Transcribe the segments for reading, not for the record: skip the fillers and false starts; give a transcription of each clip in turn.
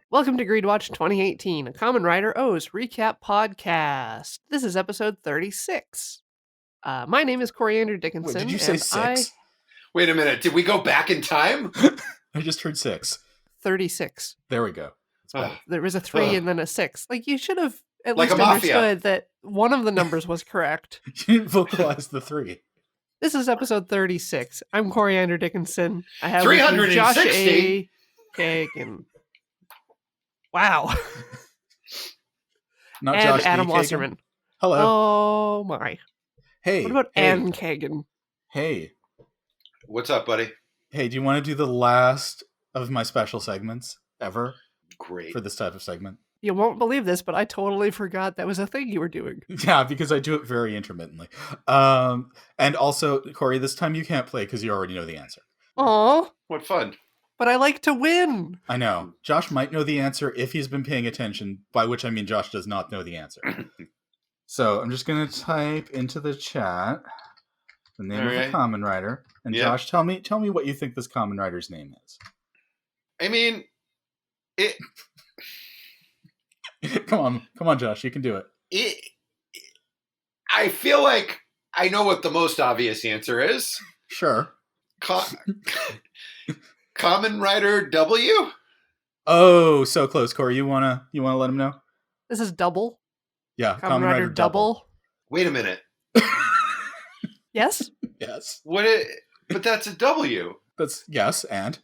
Welcome to GREEDWATCH2018, a Common Writer O's recap podcast. This is episode 36. My name is Coriander Dickinson. Wait, did you say 6? Wait a minute. Did we go back in time? I just heard 6. 36. There we go. There was a 3 and then a 6. Like, you should have at Like least a mafia. understood that one of the numbers was correct. You didn't vocalize the 3. This is episode 36. I'm Coriander Dickinson. I have with me 360. Josh A. Kagan. Wow. Not And Josh Adam D. Kagan. Wasserman. Hello. Oh my. Hey. What about Ann Kagan? Hey. What's up, buddy? Hey, do you want to do the last of my special segments ever Great. for this type of segment? You won't believe this, but I totally forgot that was a thing you were doing. Yeah, because I do it very intermittently. And also, Corey, this time you can't play because you already know the answer. Aw, What fun. but I like to win. I know. Josh might know the answer if he's been paying attention, by which I mean Josh does not know the answer. So I'm just going to type into the chat the name of the common writer. And Josh, tell me what you think this common writer's name is. I mean, it... Come on, Josh, you can do it. I feel like I know what the most obvious answer is. Sure. Common writer W? Oh, so close, Corey. You wanna let him know? This is double. Yeah, Common Writer double. Wait a minute. Yes? Yes. But that's a W. That's yes, and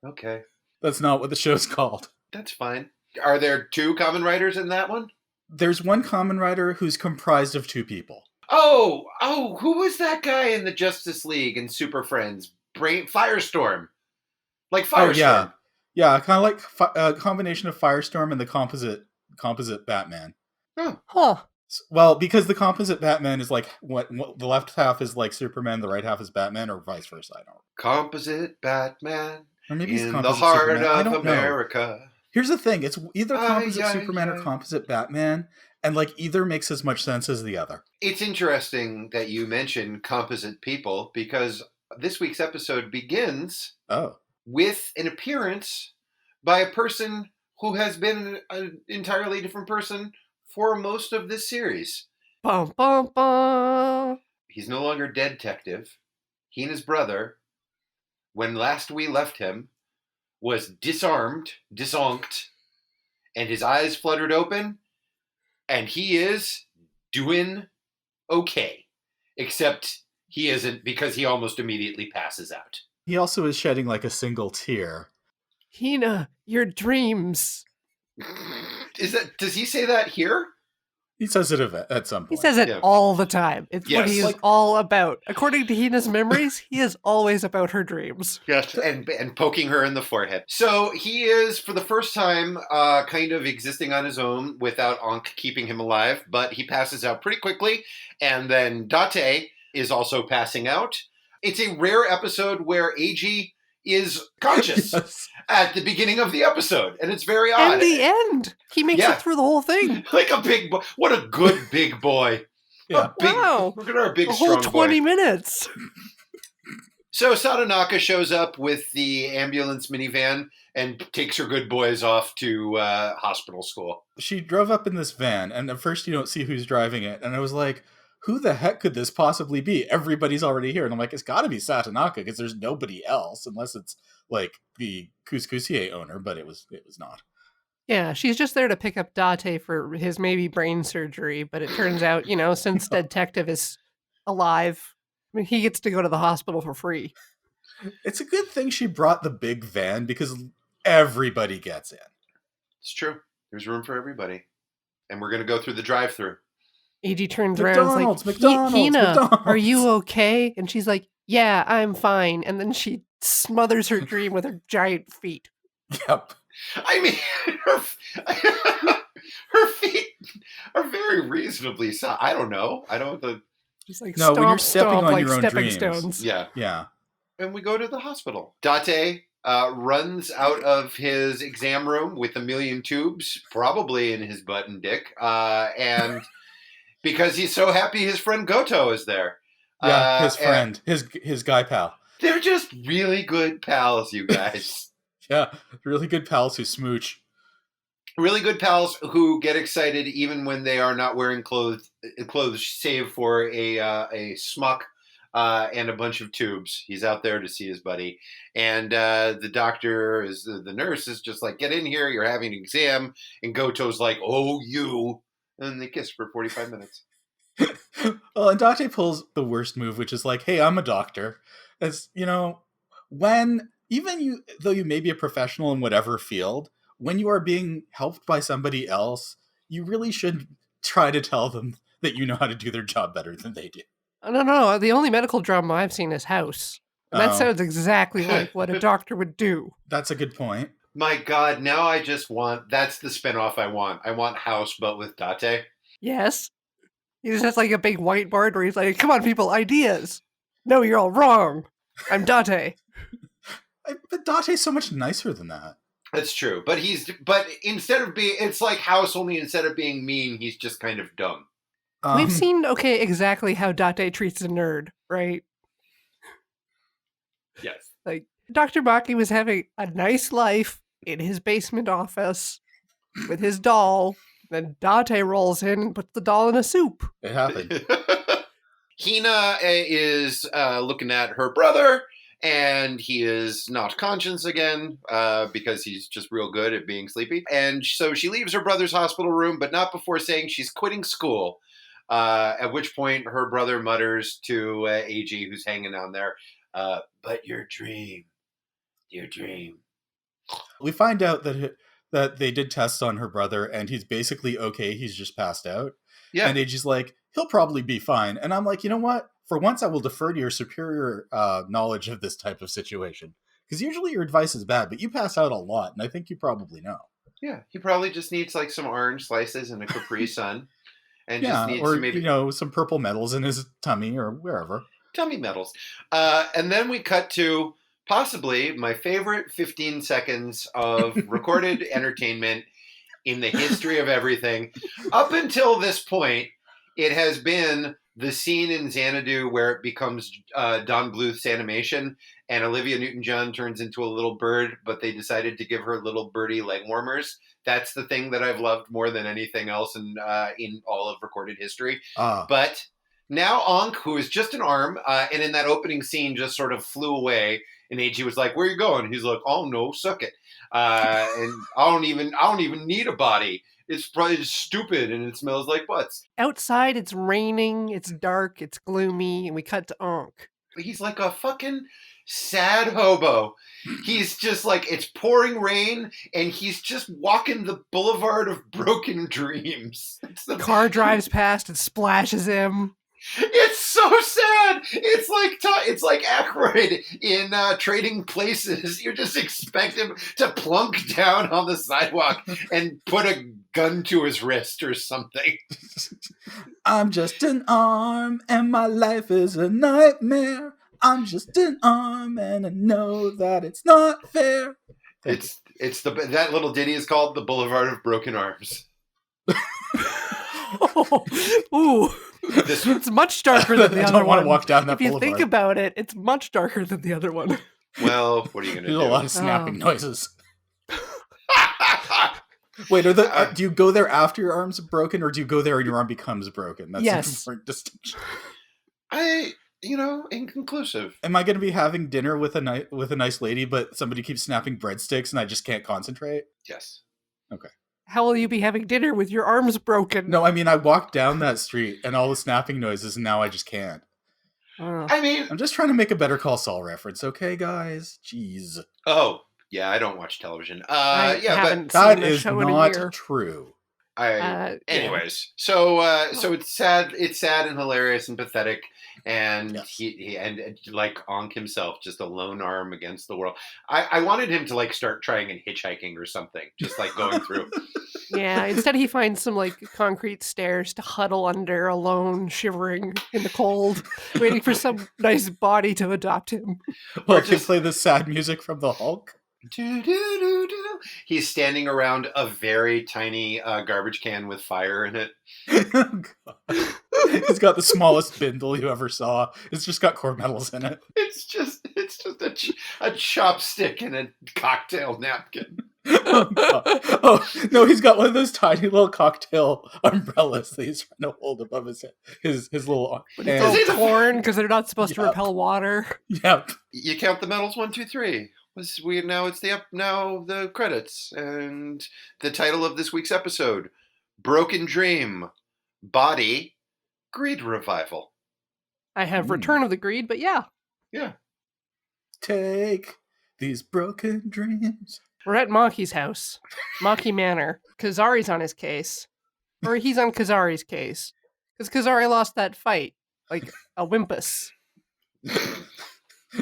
Okay. that's not what the show's called. That's fine. Are there 2 common writers in that one? There's one common writer who's comprised of 2 people. Oh, who was that guy in the Justice League and Super Friends? Firestorm. Like Firestorm. Oh, yeah. Yeah, kind of like a combination of Firestorm and the composite Batman. Huh. Well, because the composite Batman is like what the left half is like Superman, the right half is Batman, or vice versa. I don't know. Composite Batman Or maybe he's in the composite heart Superman. I of don't know. America. Here's the thing: it's either composite Aye, Superman aye. or composite Batman, and like either makes as much sense as the other. It's interesting that you mention composite people because this week's episode begins with an appearance by a person who has been an entirely different person for most of this series. Bum, bum, bum. He's no longer dead detective. He and his brother, when last we left him, was disonked, and his eyes fluttered open, and he is doing okay. Except he isn't because he almost immediately passes out. He also is shedding like a single tear. Hina, your dreams. Does he say that here? He says it at some point. He says it all the time. It's what Yes. he is all about. According to Hina's memories, he is always about her dreams. Yes, and poking her in the forehead. So he is, for the first time, kind of existing on his own without Ankh keeping him alive, but he passes out pretty quickly, and then Date is also passing out. It's a rare episode where AG is conscious at the beginning of the episode, and it's very odd. And the end. He makes it through the whole thing. Like a big boy. What a good big boy. Yeah. Wow. Look at our big, The strong whole 20 boy. minutes. So Sadanaka shows up with the ambulance minivan and takes her good boys off to hospital school. She drove up in this van, and at first you don't see who's driving it, and I was like, who the heck could this possibly be? Everybody's already here. And I'm like, it's got to be Satanaka because there's nobody else unless it's like the Couscousier owner, but it was not. Yeah, she's just there to pick up Date for his maybe brain surgery, but it turns out, since the detective is alive, I mean, he gets to go to the hospital for free. It's a good thing she brought the big van because everybody gets in. It's true. There's room for everybody. And we're going to go through the drive-thru. AG turns around and is like, Hina, are you okay? And she's like, yeah, I'm fine. And then she smothers her dream with her giant feet. Yep. I mean, her feet are very reasonably soft. I don't know. She's like, no, stomp, when you're stepping stomp, on like your own stepping dreams. stones. Yeah. And we go to the hospital. Date runs out of his exam room with a million tubes, probably in his butt and dick, and because he's so happy his friend Goto is there. Yeah, his friend, his guy pal. They're just really good pals, you guys. Yeah, really good pals who smooch. Really good pals who get excited even when they are not wearing clothes save for a smock and a bunch of tubes. He's out there to see his buddy. And the doctor, the nurse is just like, get in here, you're having an exam. And Goto's like, oh, you. And they kiss for 45 minutes. Well, and Date pulls the worst move, which is like, hey, I'm a doctor. As you know, when even you, though you may be a professional in whatever field, when you are being helped by somebody else, you really should try to tell them that you know how to do their job better than they do. No. The only medical drama I've seen is House. And that sounds exactly like what a doctor would do. That's a good point. My God, now I just want, that's the spinoff I want. I want House, but with Date. Yes. He just has like a big whiteboard where he's like, come on, people, ideas. No, you're all wrong. I'm Date. But Date's so much nicer than that. That's true. But instead of being, it's like House, only instead of being mean, he's just kind of dumb. We've seen, exactly how Date treats a nerd, right? Yes. Like, Dr. Maki was having a nice life in his basement office with his doll. Then Date rolls in and puts the doll in a soup. It happened. Hina is looking at her brother, and he is not conscious again because he's just real good at being sleepy. And so she leaves her brother's hospital room, but not before saying she's quitting school. At which point her brother mutters to AG, who's hanging on there, but your dream. We find out that they did tests on her brother, and he's basically okay. He's just passed out. Yeah. And AG's like, he'll probably be fine. And I'm like, you know what? For once, I will defer to your superior knowledge of this type of situation. Because usually your advice is bad, but you pass out a lot, and I think you probably know. Yeah, he probably just needs like some orange slices and a Capri Sun. And yeah, just needs or, to maybe... some purple metals in his tummy or wherever. Tummy metals. And then we cut to possibly my favorite 15 seconds of recorded entertainment in the history of everything. Up until this point, it has been the scene in Xanadu where it becomes Don Bluth's animation and Olivia Newton-John turns into a little bird, but they decided to give her little birdie leg warmers. That's the thing that I've loved more than anything else in all of recorded history. But now Ankh, who is just an arm, and in that opening scene just sort of flew away, and AG was like, where are you going? He's like, oh no, suck it. And I don't even need a body. It's probably just stupid and it smells like butts. Outside, it's raining, it's dark, it's gloomy, and we cut to Ankh. He's like a fucking sad hobo. He's just like, it's pouring rain, and he's just walking the Boulevard of Broken Dreams. The car drives past and splashes him. It's so sad. It's like Aykroyd in Trading Places. You just expect him to plunk down on the sidewalk and put a gun to his wrist or something. I'm just an arm and my life is a nightmare. I'm just an arm and I know that it's not fair. That little ditty is called The Boulevard of Broken Arms. Ooh. It's much darker than the other one. I don't want to walk down that If you boulevard. think about it, it's much darker than the other one. Well, what are you going to do? There's a lot of snapping noises. Wait, do you go there after your arm's broken, or do you go there and your arm becomes broken? That's an important distinction. Inconclusive. Am I going to be having dinner with a nice lady, but somebody keeps snapping breadsticks and I just can't concentrate? Yes. Okay. How will you be having dinner with your arms broken? No, I mean, I walked down that street and all the snapping noises, and now I just can't. I'm just trying to make a Better Call Saul reference, okay, guys? Jeez. Oh, yeah, I don't watch television. But that is not true. Anyways, so it's sad. It's sad and hilarious and pathetic, and yes. he like Ankh himself, just a lone arm against the world. I wanted him to like start trying and hitchhiking or something, just like going through. Yeah, instead he finds some like concrete stairs to huddle under, alone, shivering in the cold, waiting for some nice body to adopt him. Well, just play the sad music from the Hulk. Do, do, do, do. He's standing around a very tiny garbage can with fire in it. He's got the smallest bindle you ever saw. It's just got core metals in it. It's just a chopstick and a cocktail napkin. Oh no, he's got one of those tiny little cocktail umbrellas that he's trying to hold above his little But it's all torn because they're not supposed to repel water. Yep. You count the medals 1, 2, 3. It's the credits and the title of this week's episode: Broken Dream, Body, Greed Revival. I have Return of the Greed, but yeah. Take these broken dreams. We're at Maki's house. Maki Manor. Kazari's on his case. Or he's on Kazari's case. Because Kazari lost that fight. Like a Wimpus.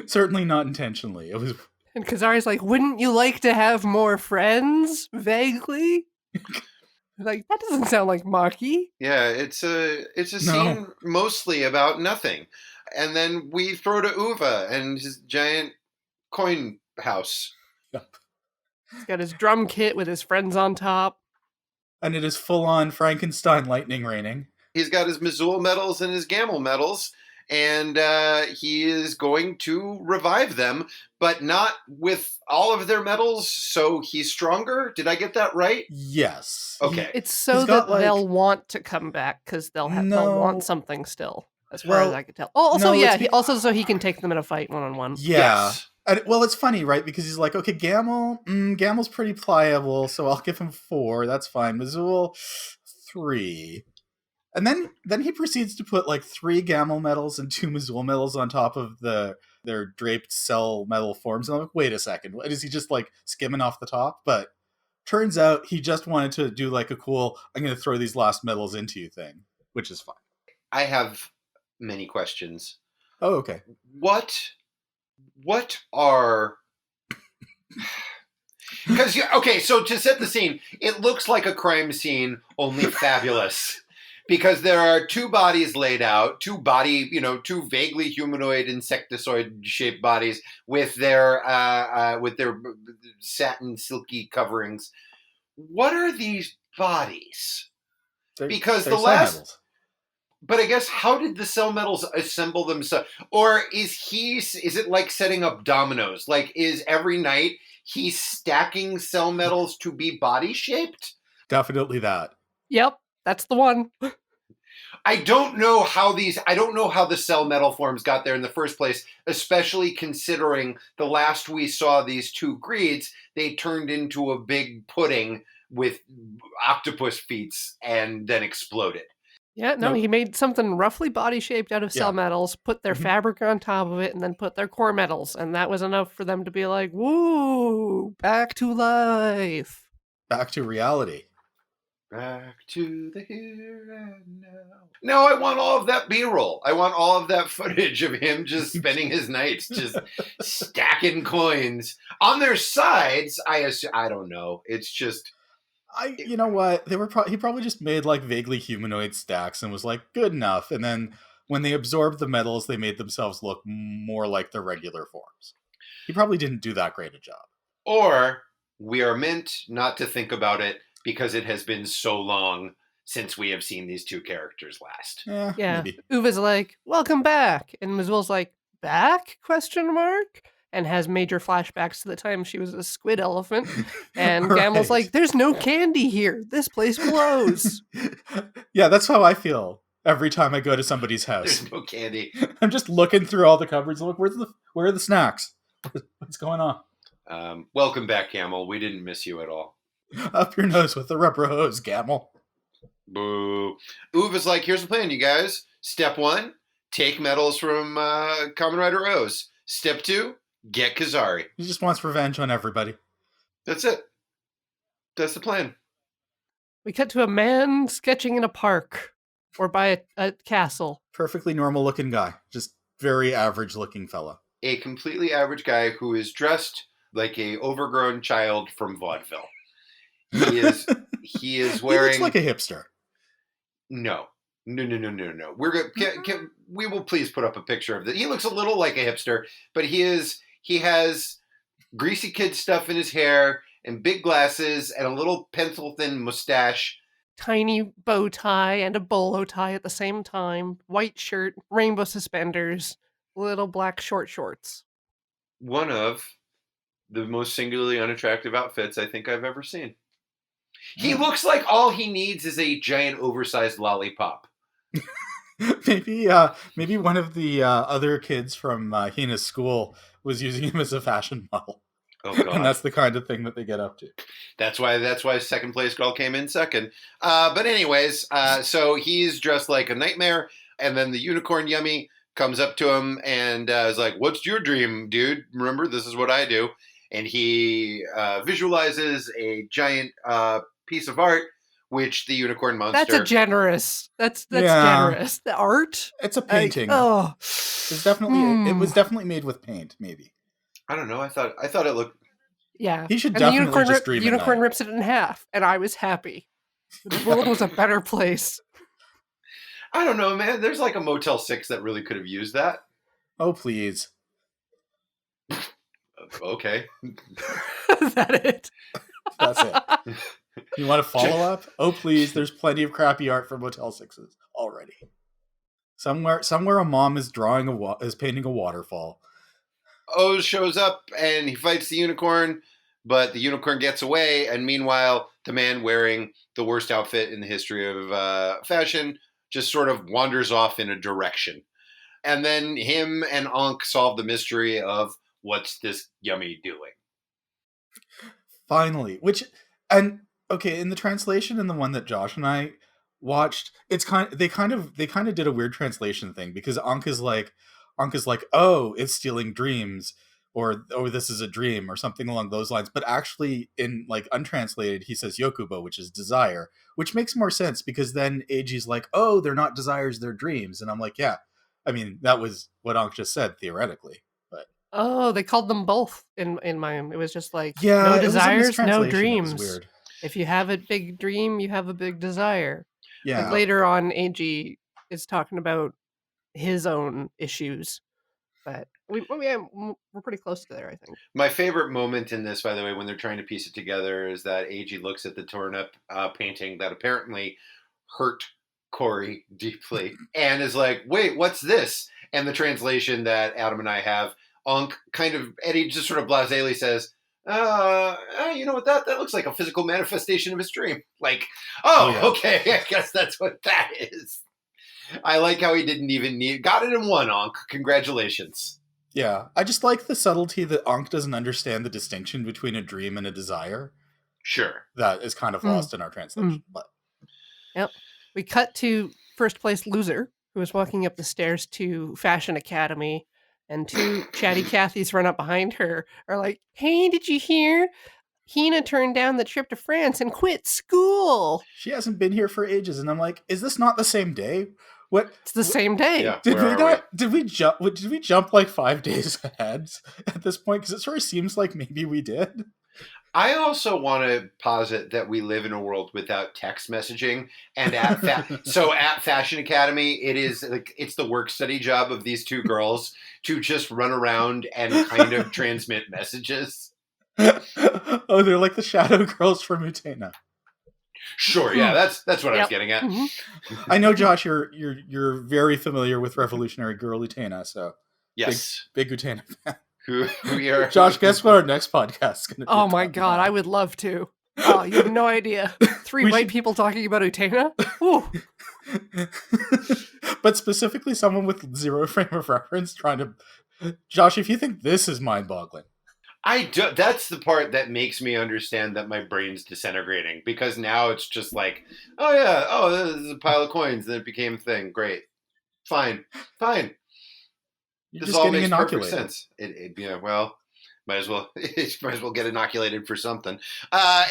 Certainly not intentionally. It was. And Kazari's like, wouldn't you like to have more friends? Vaguely? Like, that doesn't sound like Maki. Yeah, it's a scene mostly about nothing. And then we throw to Uva and his giant coin house. Yep. He's got his drum kit with his friends on top. And it is full-on Frankenstein lightning raining. He's got his Missoula medals and his Gamel medals, and he is going to revive them, but not with all of their medals, so he's stronger? Did I get that right? Yes. Okay. It's so that they'll want to come back, because they'll want something still, as far as I could tell. Also, also so he can take them in a fight one-on-one. Yeah. Yes. Well, it's funny, right? Because he's like, okay, Gamel's pretty pliable, so I'll give him 4. That's fine. Missoula, 3. And then he proceeds to put like 3 Gamel medals and 2 Missoula medals on top of their draped cell medal forms. And I'm like, wait a second, is he just like skimming off the top? But turns out he just wanted to do like a cool, I'm going to throw these last medals into you thing, which is fine. I have many questions. Oh, okay. What are... Because, okay, so to set the scene, it looks like a crime scene, only fabulous. Because there are 2 bodies laid out, 2 vaguely humanoid insectoid-shaped bodies with their satin silky coverings. What are these bodies? Because the last... Medals. But I guess, how did the cell medals assemble themselves? Or is it like setting up dominoes? Like, is every night he's stacking cell medals to be body-shaped? Definitely that. Yep, that's the one. I don't know how the cell medal forms got there in the first place, especially considering the last we saw these 2 greeds, they turned into a big pudding with octopus feet and then exploded. Yeah, no, he made something roughly body-shaped out of cell metals, put their fabric on top of it, and then put their core metals, and that was enough for them to be like, woo, back to life. Back to reality. Back to the here and now. No, I want all of that B-roll. I want all of that footage of him just spending his nights just stacking coins. On their sides, I don't know. It's just... you know what? He probably just made like vaguely humanoid stacks and was like, good enough. And then when they absorbed the metals, they made themselves look more like their regular forms. He probably didn't do that great a job. Or we are meant not to think about it because it has been so long since we have seen these 2 characters last. Yeah. Maybe. Uva's like, welcome back. And Missoula's like, back? ? And has major flashbacks to the time she was a squid elephant. And Gamel's like, there's no candy here. This place blows. Yeah, that's how I feel every time I go to somebody's house. There's no candy. I'm just looking through all the cupboards. Look, where are the snacks? What's going on? Welcome back, Gamel. We didn't miss you at all. Up your nose with the rubber hose, Gamel. Boo. Uva's like, here's the plan, you guys. Step 1, take medals from Kamen Rider Rose. Step 2, get Kazari. He just wants revenge on everybody. That's it. That's the plan. We cut to a man sketching in a park or by a castle. Perfectly normal looking guy. Just very average looking fella. A completely average guy who is dressed like a overgrown child from vaudeville. He is wearing... He looks like a hipster. No. We're going. We will please put up a picture of that. He looks a little like a hipster, but he has greasy kid stuff in his hair and big glasses and a little pencil-thin mustache. Tiny bow tie and a bolo tie at the same time. White shirt, rainbow suspenders, little black short shorts. One of the most singularly unattractive outfits I think I've ever seen. He looks like all he needs is a giant oversized lollipop. Maybe one of the other kids from Hina's school was using him as a fashion model. Oh God! And that's the kind of thing that they get up to. That's why second place girl came in second. But anyways, so he's dressed like a nightmare, and then the unicorn yummy comes up to him and is like, "What's your dream, dude? Remember, this is what I do." And he visualizes a giant piece of art, which the unicorn monster. That's generous. That's generous. The art. It's a painting. It's definitely it was definitely made with paint. Maybe. I don't know. I thought it looked. Yeah. He should definitely just dream. The unicorn rips it in half, and I was happy. The world was a better place. I don't know, man. There's like a Motel 6 that really could have used that. Oh, please. Okay. Is that it? That's it. You want to follow up? Oh, please. There's plenty of crappy art for Motel 6s already. Somewhere a mom is painting a waterfall. Oz shows up and he fights the unicorn, but the unicorn gets away. And meanwhile, the man wearing the worst outfit in the history of fashion just sort of wanders off in a direction. And then him and Ankh solve the mystery of what's this yummy doing. Finally, in the translation and the one that Josh and I watched, they kind of did a weird translation thing, because Ankh is like, oh, it's stealing dreams, or oh, this is a dream, or something along those lines. But actually, in like untranslated, he says yokubo, which is desire, which makes more sense, because then Eiji's like, oh, they're not desires, they're dreams. And I'm like, yeah, I mean, that was what Ankh just said, theoretically. But oh, they called them both in my. It was just like, yeah, no desires, no It dreams. was weird. If you have a big dream, you have a big desire. Yeah. Like later on, Eiji is talking about his own issues, but we're pretty close to there, I think. My favorite moment in this, by the way, when they're trying to piece it together, is that Eiji looks at the torn up painting that apparently hurt Corey deeply and is like, wait, what's this? And the translation that Adam and I have, Ankh Eddie just sort of blasely says, you know what, that looks like a physical manifestation of his dream. Like, yeah. Okay, I guess that's what that is. I like how he didn't even got it in one, Ankh. Congratulations. Yeah, I just like the subtlety that Ankh doesn't understand the distinction between a dream and a desire. Sure. That is kind of lost in our translation. But yep. We cut to first place loser, who is walking up the stairs to Fashion Academy, and two chatty Cathys run up behind her, are like, hey, did you hear? Hina turned down the trip to France and quit school. She hasn't been here for ages. And I'm like, is this not the same day? What? It's the same day. Yeah, did we jump like 5 days ahead at this point? Because it sort of seems like maybe we did. I also want to posit that we live in a world without text messaging, and at Fashion Academy, it's the work study job of these two girls to just run around and kind of transmit messages. Oh, they're like the shadow girls from Utena. Sure, yeah, that's what I was getting at. Mm-hmm. I know, Josh, you're very familiar with Revolutionary Girl Utena, so yes, big Utena fan. We are. Josh, guess what our next podcast is going to be? Oh my god, I would love to. Oh, you have no idea. Three white people talking about Utena? But specifically someone with zero frame of reference trying to... Josh, if you think this is mind-boggling. That's the part that makes me understand that my brain's disintegrating, because now it's just like, oh yeah, this is a pile of coins, then it became a thing. Great. Fine. You're this just all getting makes inoculated. Perfect sense. Yeah, well, might as well get inoculated for something.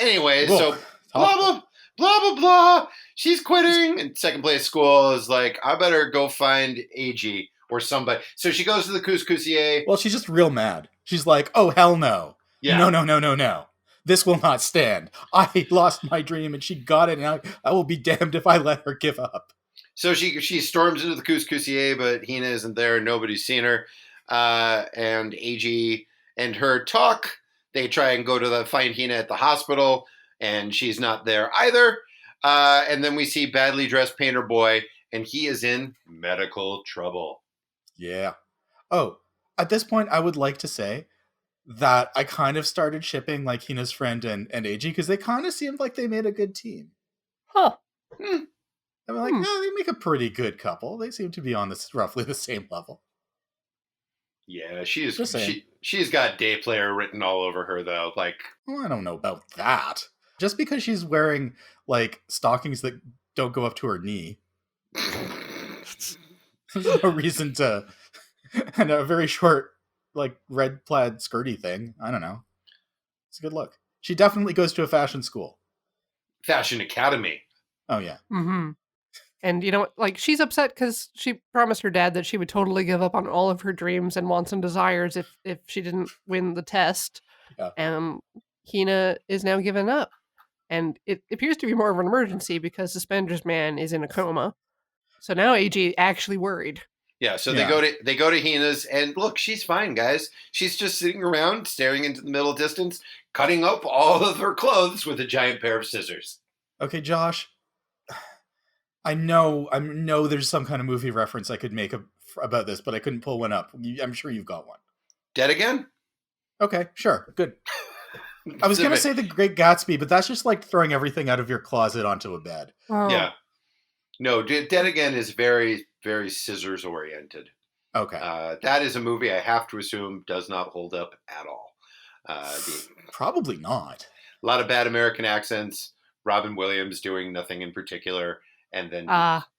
Anyway, Whoa, so blah blah blah. She's quitting, and second place school is like, I better go find Eiji or somebody. So she goes to the couscousier. Well, she's just real mad. She's like, oh hell no, no. This will not stand. I lost my dream, and she got it, and I will be damned if I let her give up. So she storms into the couscousier, but Hina isn't there. Nobody's seen her. And Eiji and her talk. They try and go to find Hina at the hospital, and she's not there either. And then we see badly dressed painter boy, and he is in medical trouble. Yeah. Oh, at this point, I would like to say that I kind of started shipping like Hina's friend and AG because they kind of seemed like they made a good team. Huh. I'm like, no, they make a pretty good couple. They seem to be on this roughly the same level. Yeah, she's got day player written all over her though. Like, well, I don't know about that. Just because she's wearing like stockings that don't go up to her knee, there's no reason to. And a very short, like red plaid skirty thing. I don't know. It's a good look. She definitely goes to a fashion school. Fashion Academy. Oh yeah. Mm-hmm. And you know what? Like, she's upset because she promised her dad that she would totally give up on all of her dreams and wants and desires if she didn't win the test. Yeah. And Hina is now giving up. And it appears to be more of an emergency because Suspenders Man is in a coma. So now AG actually worried. Yeah, so they go to Hina's, and look, she's fine, guys. She's just sitting around, staring into the middle distance, cutting up all of her clothes with a giant pair of scissors. Okay, Josh. I know there's some kind of movie reference I could make about this, but I couldn't pull one up. I'm sure you've got one. Dead Again? Okay, sure. Good. I was going to say The Great Gatsby, but that's just like throwing everything out of your closet onto a bed. Oh. Yeah. No, Dead Again is very, very scissors oriented. Okay. That is a movie I have to assume does not hold up at all. Probably not. A lot of bad American accents. Robin Williams doing nothing in particular. And then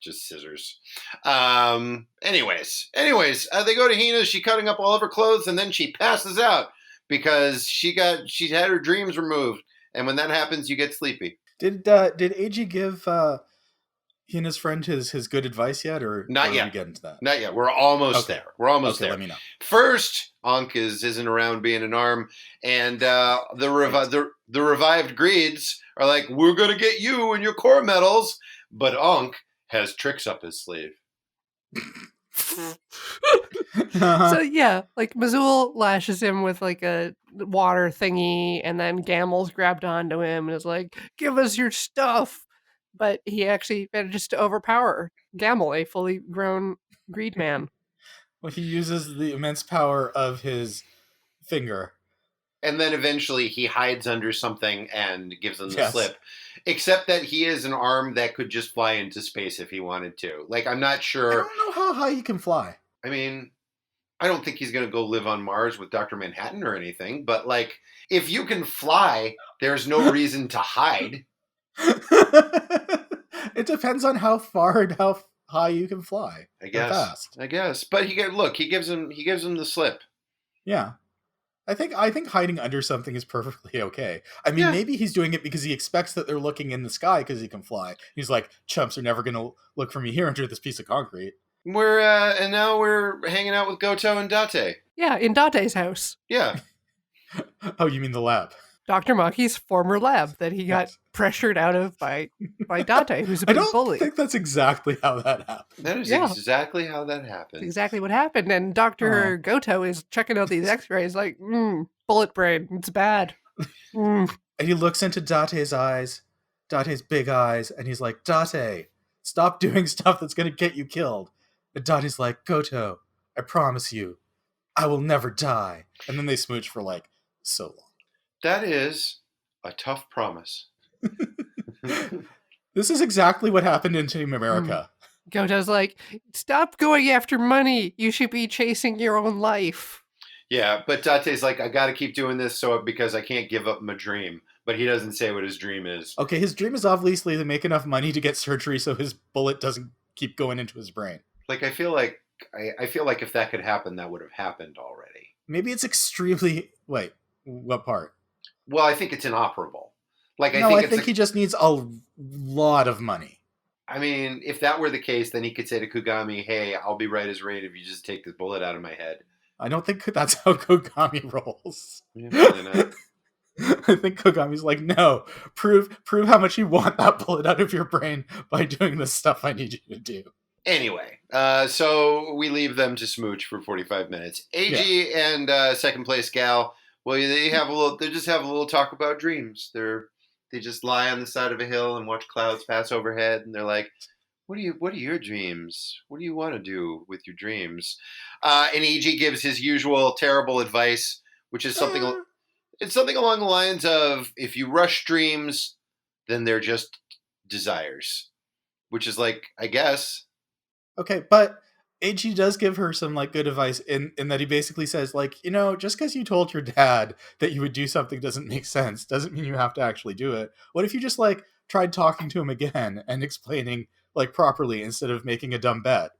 just scissors. Anyways, they go to Hina. She's cutting up all of her clothes, and then she passes out because she had her dreams removed. And when that happens, you get sleepy. Did AG give Hina's friend his good advice yet, or not yet? We get into that? Not yet. We're almost there. We're almost there. Let me know. First, Ankh isn't around being an arm, and the revived Greeds are like, we're gonna get you and your core medals. But Ankh has tricks up his sleeve. So yeah, like Mazul lashes him with like a water thingy, and then Gamel's grabbed onto him and is like, "Give us your stuff!" But he actually manages to overpower Gamel, a fully grown greed man. Well, he uses the immense power of his finger. And then eventually he hides under something and gives them the slip. Except that he is an arm that could just fly into space if he wanted to. Like, I'm not sure. I don't know how high he can fly. I mean, I don't think he's going to go live on Mars with Dr. Manhattan or anything. But, like, if you can fly, there's no reason to hide. It depends on how far and how high you can fly. I guess. Fast. I guess. But he gives him the slip. Yeah. I think hiding under something is perfectly okay. I mean, maybe he's doing it because he expects that they're looking in the sky because he can fly. He's like, chumps are never going to look for me here under this piece of concrete. And now we're hanging out with Goto and Date. Yeah, in Date's house. Yeah. Oh, you mean the lab? Dr. Maki's former lab that he got pressured out of by Date, who's a big bully. I think that's exactly how that happened. That is exactly how that happened. That's exactly what happened. And Dr. Goto is checking out these x-rays like, bullet brain, it's bad. And he looks into Date's eyes, Date's big eyes, and he's like, Date, stop doing stuff that's going to get you killed. And Date's like, Goto, I promise you, I will never die. And then they smooch for like so long. That is a tough promise. This is exactly what happened in Team America. Goto's like, stop going after money. You should be chasing your own life. Yeah, but Date's like, I got to keep doing this because I can't give up my dream. But he doesn't say what his dream is. Okay, his dream is obviously to make enough money to get surgery so his bullet doesn't keep going into his brain. Like, I feel like if that could happen, that would have happened already. Maybe it's extremely... Wait, what part? Well, I think it's inoperable. Like, I think he just needs a lot of money. I mean, if that were the case, then he could say to Kugami, hey, I'll be right as rain if you just take this bullet out of my head. I don't think that's how Kugami rolls. Yeah, probably not. I think Kugami's like, no, prove how much you want that bullet out of your brain by doing the stuff I need you to do. Anyway, so we leave them to smooch for 45 minutes. AG and second place gal, well, they just have a little talk about dreams. They just lie on the side of a hill and watch clouds pass overhead, and they're like, what are your dreams? What do you want to do with your dreams? And AG gives his usual terrible advice, which is something. It's something along the lines of, if you rush dreams, then they're just desires, which is like, I guess. Okay, but AG does give her some like good advice in that he basically says like, just because you told your dad that you would do something doesn't make sense, doesn't mean you have to actually do it. What if you just like tried talking to him again and explaining like properly instead of making a dumb bet?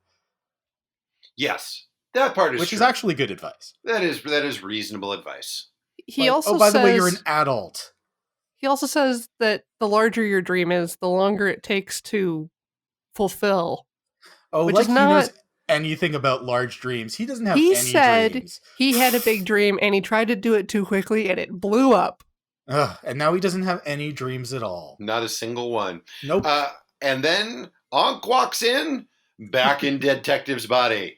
Yes, that part is which true. is actually good advice. That is reasonable advice. He also by says, the way, you're an adult. He also says that the larger your dream is, the longer it takes to fulfill. Oh, which like is he not... knows anything about large dreams. He doesn't have any dreams. He said he had a big dream and he tried to do it too quickly and it blew up. Ugh, and now he doesn't have any dreams at all. Not a single one. Nope. And then Ankh walks in, back in Detective's body.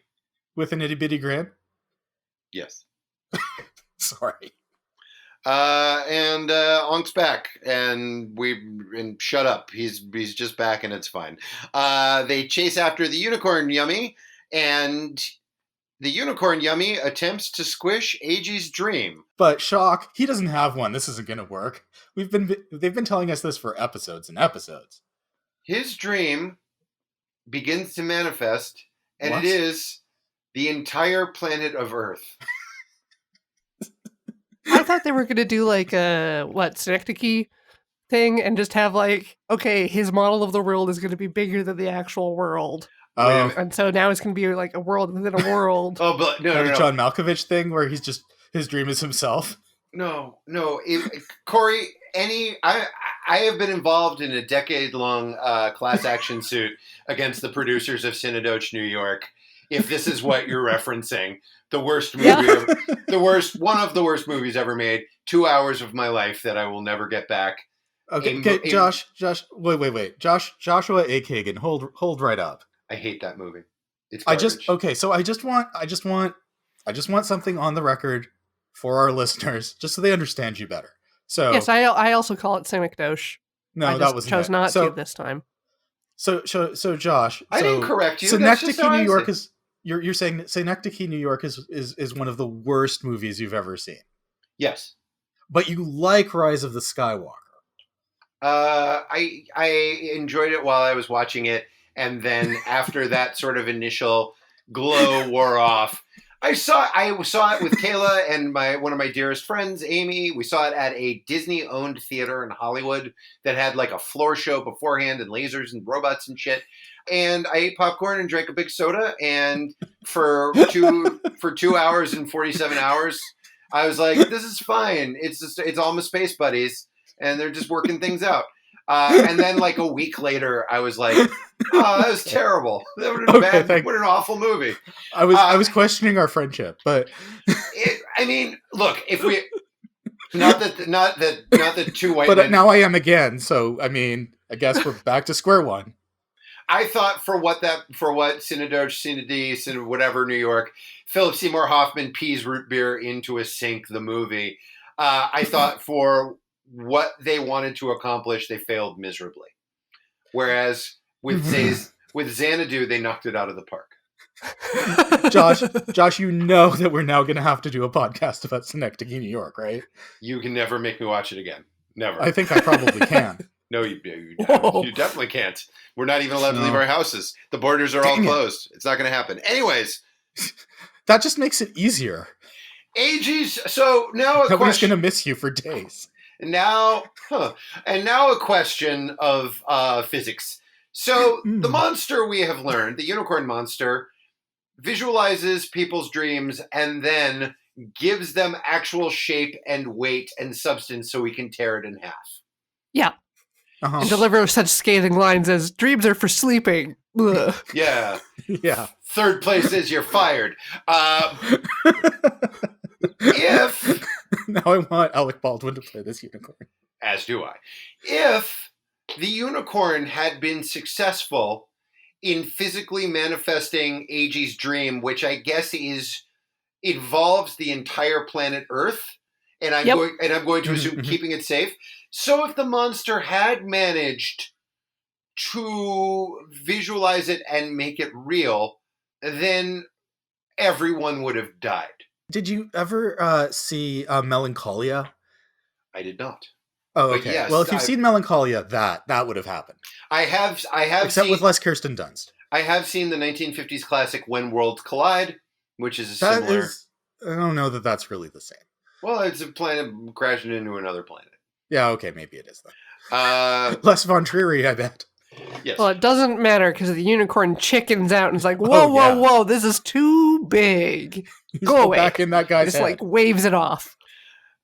With an itty-bitty grin? Yes. Sorry. And Ankh's back, and shut up. He's just back, and it's fine. They chase after the unicorn yummy, and the unicorn yummy attempts to squish AG's dream. But shock, he doesn't have one. This isn't going to work. They've been telling us this for episodes and episodes. His dream begins to manifest, and What? It is the entire planet of Earth. I thought they were going to do like a, synecdoche thing and just have like, okay, his model of the world is going to be bigger than the actual world. Oh. And so now it's going to be like a world within a world. Oh, but no. John Malkovich thing where his dream is himself. No. Corey, I have been involved in a decade-long class action suit against the producers of Cinedoche, New York. If this is what you're referencing, the worst movie ever, one of the worst movies ever made. 2 hours of my life that I will never get back. Okay, Josh, wait. Joshua A. Kagan, hold right up. I hate that movie. It's garbage. So I just want something on the record for our listeners, just so they understand you better. So yes, I also call it Synecdoche. No, that was chose not to this time. So Josh, I didn't correct you. Synecdoche, New York is. You're saying that Synecdoche, New York is one of the worst movies you've ever seen. Yes. But you like Rise of the Skywalker. I enjoyed it while I was watching it, and then after that sort of initial glow wore off, I saw it with Kayla and one of my dearest friends, Amy. We saw it at a Disney-owned theater in Hollywood that had like a floor show beforehand and lasers and robots and shit. And I ate popcorn and drank a big soda, and for 2 hours and 47 hours, I was like, "This is fine. It's all my space buddies, and they're just working things out." And then, like a week later, I was like, "Oh, that was terrible. That would have been bad. What an awful movie." I was questioning our friendship, but look, if we not that two white but men. Now I am again. So I guess we're back to square one. I thought for what Cinedoche, whatever, New York, Philip Seymour Hoffman pees root beer into a sink, the movie. I thought for what they wanted to accomplish, they failed miserably. Whereas with Xanadu, they knocked it out of the park. Josh, you know that we're now going to have to do a podcast about Synecdoche, New York, right? You can never make me watch it again. Never. I think I probably can. No, you definitely can't. We're not even allowed to leave our houses. The borders are all closed. It's not going to happen. Anyways. That just makes it easier. So now Nobody's going to miss you for days. Now a question of physics. So the monster, we have learned, the unicorn monster, visualizes people's dreams and then gives them actual shape and weight and substance so we can tear it in half. Yeah. Uh-huh. And deliver such scathing lines as "dreams are for sleeping." Ugh. Yeah. Yeah. Third place is you're fired. If now I want Alec Baldwin to play this unicorn. As do I. If the unicorn had been successful in physically manifesting AG's dream, which I guess involves the entire planet Earth, and I'm going to assume keeping it safe. So if the monster had managed to visualize it and make it real, then everyone would have died. Did you ever see Melancholia? I did not. Oh, But okay. yes, Well, if you've seen Melancholia, that would have happened. I have Except with less Kirsten Dunst. I have seen the 1950s classic When Worlds Collide, which is similar. I don't know that that's really the same. Well, it's a planet crashing into another planet. Yeah, okay, maybe it is then. Less Von Trier, I bet. Yes. Well, it doesn't matter because the unicorn chickens out and is like, whoa, this is too big. Go away. Back in that guy's just head. like waves it off.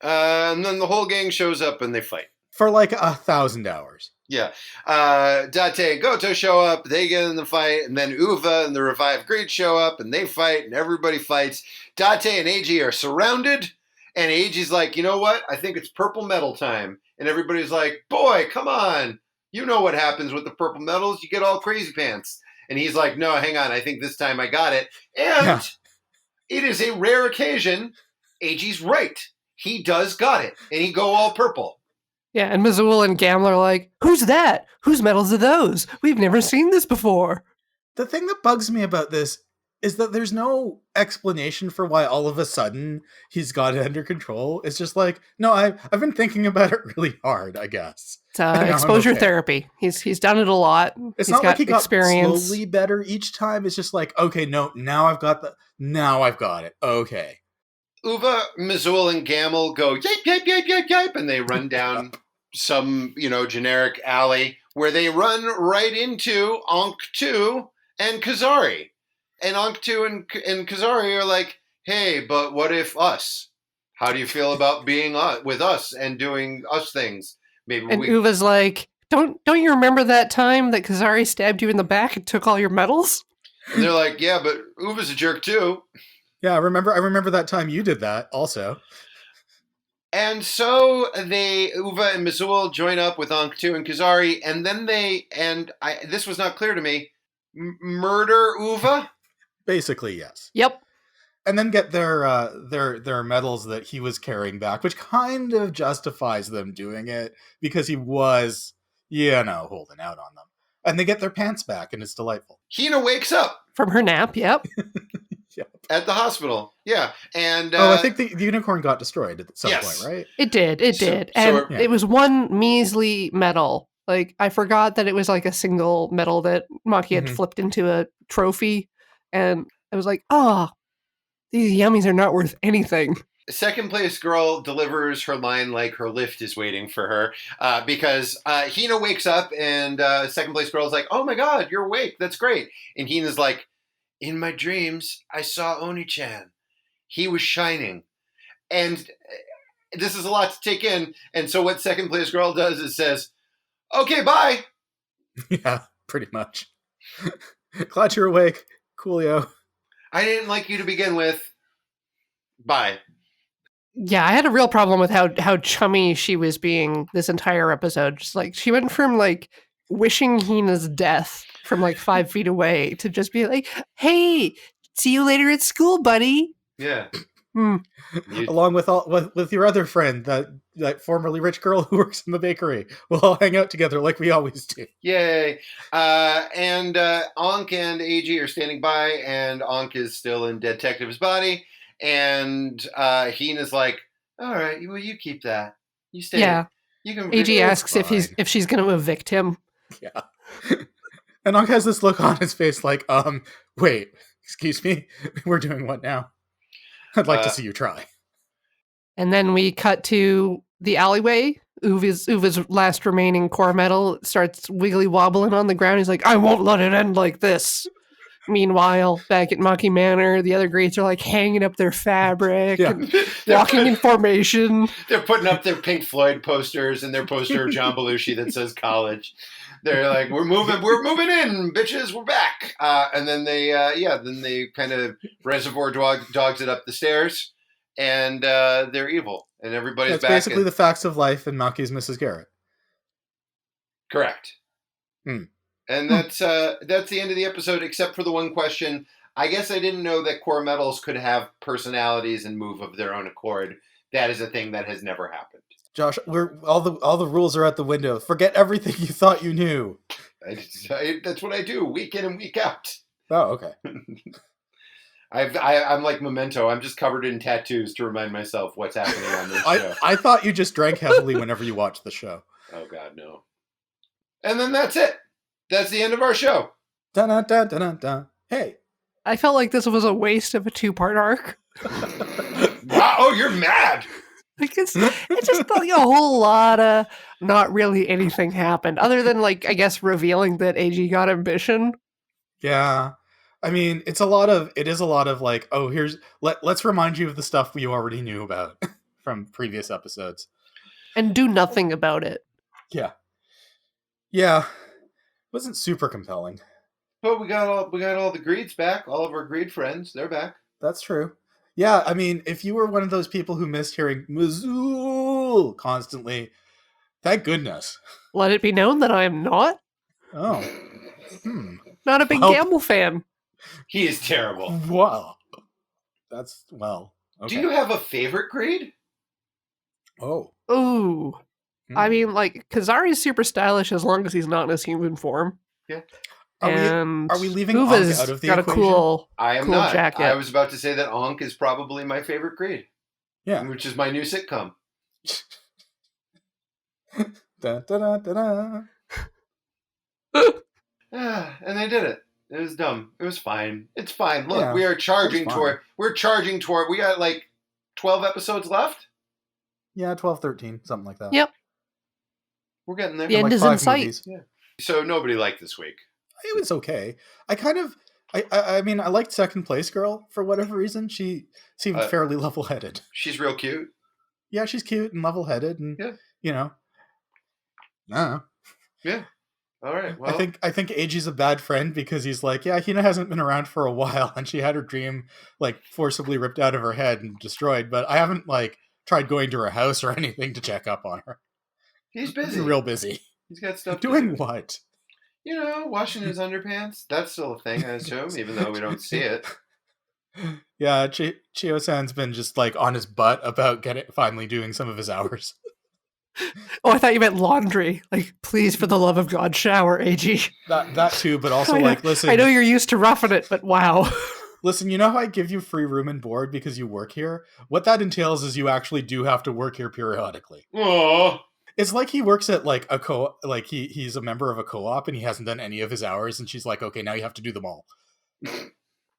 And then the whole gang shows up and they fight. For like 1,000 hours. Yeah. Date and Goto show up, they get in the fight, and then Uva and the Revived Greed show up and they fight, and everybody fights. Date and Eiji are surrounded, and Eiji's like, you know what? I think it's purple metal time. And everybody's like, boy, come on. You know what happens with the purple metals. You get all crazy pants. And he's like, no, hang on. I think this time I got it. And it is a rare occasion. Eiji's right. He does got it. And he go all purple. Yeah, and Missoula and Gamla are like, who's that? Whose medals are those? We've never seen this before. The thing that bugs me about this is that there's no explanation for why all of a sudden he's got it under control. It's just like, no, I've been thinking about it really hard, I guess. It's exposure therapy. He's done it a lot. It's he's not got like he got experience. slowly better each time. It's just like, okay, no, now I've got it. Okay. Uva, Missoula, and Gamel go yipe, yipe, yipe, yipe, yipe, and they run down some, generic alley where they run right into Ankh 2 and Kazari. And Ankh 2 and Kazari are like, hey, but what if us? How do you feel about being with us and doing us things? And Uva's like, don't you remember that time that Kazari stabbed you in the back and took all your medals? And they're like, yeah, but Uva's a jerk too. Yeah, I remember that time you did that also. And so Uva and Missoula join up with Ankh 2 and Kazari, and then this was not clear to me, murder Uva? Basically, yes. Yep. And then get their medals that he was carrying back, which kind of justifies them doing it because he was, holding out on them. And they get their pants back, and it's delightful. Hina wakes up from her nap. Yep. Yep. At the hospital. Yeah. And I think the unicorn got destroyed at some point, right? It did. And it was one measly medal. Like, I forgot that it was like a single medal that Maki had flipped into a trophy. And I was like, these yummies are not worth anything. Second place girl delivers her line like her lift is waiting for her because Hina wakes up and second place girl is like, oh my God, you're awake. That's great. And Hina's like, in my dreams, I saw Oni-chan. He was shining. And this is a lot to take in. And so what second place girl does is says, okay, bye. Yeah, pretty much. Glad you're awake. Coolio. I didn't like you to begin with. Bye. Yeah, I had a real problem with how chummy she was being this entire episode. Just like, she went from like wishing Hina's death from like 5 feet away to just be like, hey, see you later at school, buddy. Yeah. Along with your other friend, that formerly rich girl who works in the bakery. We'll all hang out together like we always do. Yay. And Ankh and Eiji are standing by, and Ankh is still in Detective's body. And Hina's like, all right, well, you keep that. You stay. Yeah. You can. Eiji asks if she's going to evict him. Yeah. And Ankh has this look on his face like, wait, excuse me? We're doing what now? I'd like to see you try. And then we cut to the alleyway. Uva's last remaining core medal starts wiggly wobbling on the ground. He's like, I won't let it end like this. Meanwhile, back at Maki Manor, the other greats are like hanging up their fabric and walking in formation. They're putting up their Pink Floyd posters and their poster of John Belushi that says college. They're like, we're moving in, bitches, we're back. And then they kind of reservoir dogs it up the stairs, and they're evil, and everybody's back. That's basically the facts of life in Maki's Mrs. Garrett. Correct. And that's the end of the episode, except for the one question. I guess I didn't know that core metals could have personalities and move of their own accord. That is a thing that has never happened. Josh, all the rules are out the window. Forget everything you thought you knew. That's what I do, week in and week out. Oh, okay. I'm like Memento. I'm just covered in tattoos to remind myself what's happening on this show. I thought you just drank heavily whenever you watched the show. Oh, God, no. And then that's it. That's the end of our show. Dun-dun-dun-dun-dun. Hey. I felt like this was a waste of a 2-part arc. Wow, oh, you're mad. Like it just felt like a whole lot of not really anything happened other than like I guess revealing that AG got ambition. Yeah. I mean, it is a lot of like, oh, let's remind you of the stuff you already knew about from previous episodes. And do nothing about it. Yeah. Yeah. Wasn't super compelling. But we got all the Greeds back, all of our Greed friends, they're back. That's true. Yeah, I mean, if you were one of those people who missed hearing Mazool constantly, thank goodness. Let it be known that I am not. Oh. Not a big Gamble fan. He is terrible. Wow. That's, well, okay. Do you have a favorite Greed? Oh. Ooh. I mean, like, Kazari's super stylish as long as he's not in his human form. Yeah. Are we leaving Ankh Uva's out of the got equation? A cool, I am cool not. jacket. I was about to say that Ankh is probably my favorite Greed. Yeah. Which is my new sitcom. Da, da, da, da, da. And they did it. It was dumb. It was fine. It's fine. Look, Yeah, we are charging toward. We got like 12 episodes left. Yeah, 12, 13, something like that. Yep. We're getting there. The end like is in 5 sight. movies. Yeah. So nobody liked this week. It was okay. I mean, I liked Second Place Girl for whatever reason. She seemed fairly level-headed. She's real cute. Yeah, she's cute and level-headed, and you know, I don't know. Yeah. All right. Well, I think AG's a bad friend because he's like, yeah, Hina hasn't been around for a while, and she had her dream like forcibly ripped out of her head and destroyed. But I haven't like tried going to her house or anything to check up on her. He's busy. He's real busy. He's got stuff doing to do. What? You know, washing his underpants. That's still a thing, I assume, even though we don't see it. Yeah, Chio-san's been just like on his butt about finally doing some of his hours. Oh, I thought you meant laundry. Like, please, for the love of God, shower, AG. That too, but also like, listen. I know you're used to roughing it, but wow. Listen, you know how I give you free room and board because you work here? What that entails is you actually do have to work here periodically. Aww. It's like he works at like a like he's a member of a co-op and he hasn't done any of his hours, and she's like, okay, now you have to do them all.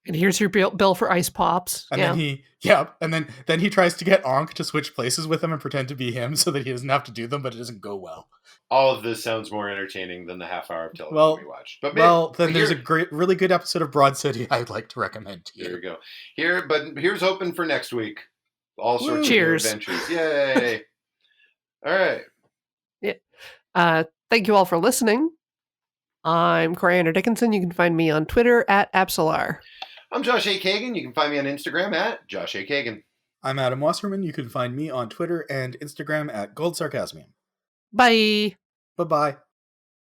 And here's your bill for ice pops. And then he tries to get Ankh to switch places with him and pretend to be him so that he doesn't have to do them, but it doesn't go well. All of this sounds more entertaining than the half-hour of television we watched. But there's a really good episode of Broad City I'd like to recommend to you. There you go. But here's hoping for next week. All sorts of new adventures. Yay! All right. Yeah. Thank you all for listening. I'm Coriander Dickinson. You can find me on Twitter at Absolar. I'm Josh A. Kagan. You can find me on Instagram at Josh A. Kagan. I'm Adam Wasserman. You can find me on Twitter and Instagram at Gold Sarcasmium. Bye. Bye-bye.